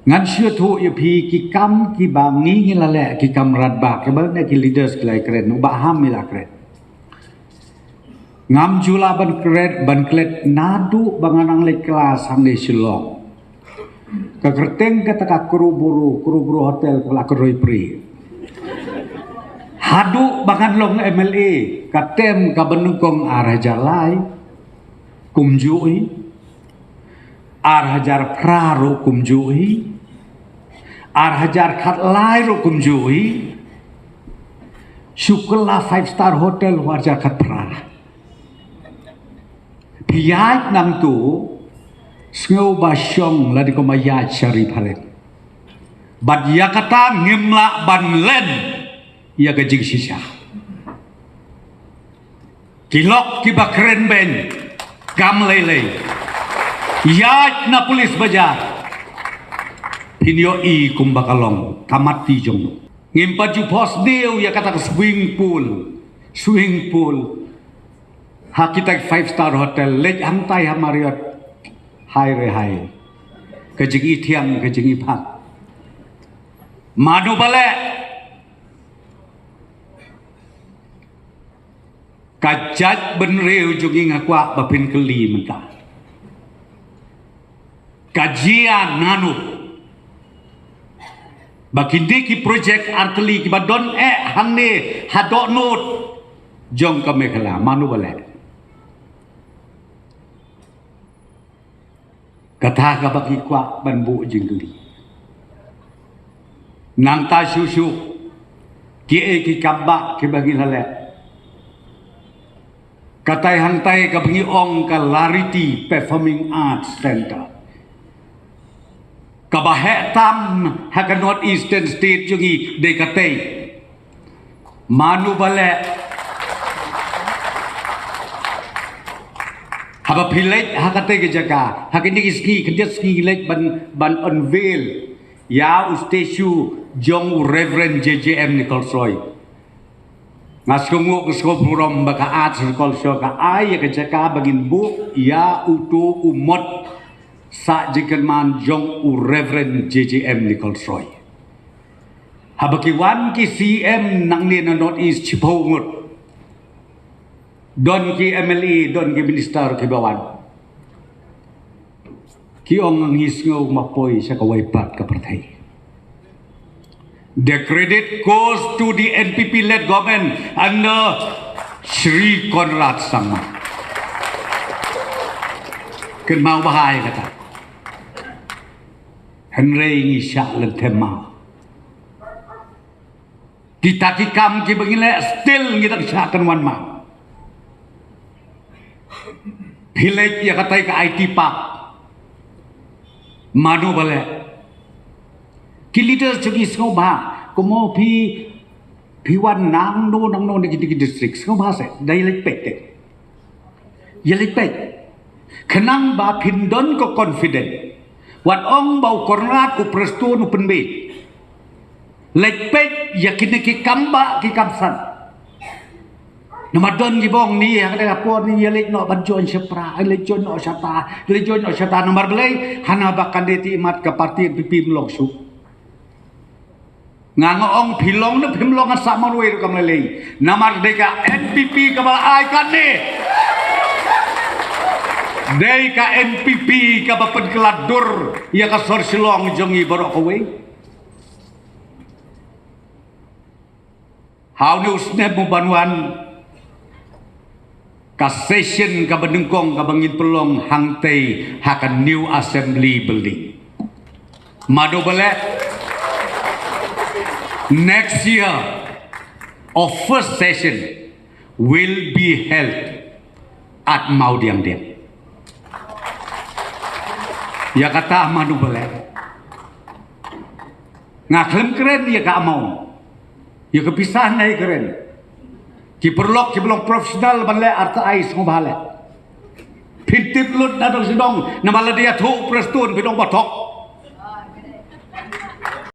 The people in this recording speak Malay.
Ngan syur tu ya pi ki kam ki bangi ngila le ki kam radba ke ba ne ki leaders ki lai kren ubah ham mila kren. Ngam jula ban klet nadu banganang le kelas hang de silong. Ka kerteng kata ka kuru buru hotel kula keroi pri. Hadu bangan long MLA katem ka benungkong arah jalai kumjui arah jar praru kumjui arah jar khat lai ro kumjui syukurlah 5-star hotel warja khat prara piyaj nang tu ngeu basyong la di komayaj syari phalen bad ya kata ngimla ban len ya gajing sisa kilok ki bakren ben gam lele yaj na polis bajar pinyo i kumbakalong tamati jong ngimpa ju pos dew ya kata swimming pool hakita 5-star hotel lej antai hamariot hai re hai gajing i thiang gajing i phat madu bale kajat benreu jungi ngakwa bapin keli mentah kajian nanu bakindi ki projek arteli ki badon hangne hadok not jong ka mekhala manu bale kata ka baki kwa banbu jingli nang ta susu ki ki kabba ki bagi lale katai hantai ka bengi ong ka Larity Performing Arts Center ka bahe tam ha ka North Eastern State jungi de katai manu bale haba pilek ha katai ke jaga ha kini ski kendia ski lek ban unveil ya statue jong Reverend JJM Nicholsoy ngaskungu keskopurom baka at sekol ka ay ka jaka bagin bu ya utu umot sa jikan man jong u Reverend JJM Nicholsoy habakiwan ki CM nang ni na North East Chipongut don ki MLA don ki minister ki bawan ki ong ang hisngaw mapoy sa kawaypat ka partay. The credit goes to the NPP-led government under Shri Conrad Sangma. Ken mau bahaya kata. Henry ngi syak len tema. Kita kikam ki bengile still kita syakan wan ma. Pilek ya kata ke IT Park. Madu bale. Ki leader jogi sngau ba komo pi wan nang no ni ki district sngau ba se dai lek pek ya lek pek kenang ba pindon ko confident wat ong bau kornat ku prestu nu penbe lek pek ya kini ki kamba ki kamsan namadon ki bong ni ha da ko ni ya lek no banjon sepra lek jon no syata nomor belai hana ba kandidati imat ke parti PP melong su ngangong pilong na pimlong at samarway kam lalay namar deka NPP kabala ay kani deka NPP kabapan keladur ya ka sorsilong jongi barok away how ni usneb mo banwan ka session ka benengkong ka bangin pelong hangtay hakan new assembly building madu bale next year, our first session will be held at Maudiang Dam. Ya kata madu balik. Ngaklem keren ya ka mau. Ya kepisahan ay keren. Ki perlok ki belum profesional balik arta ais ngobale. Pintip lut nadong sidong namala dia thu prestun bidong batok.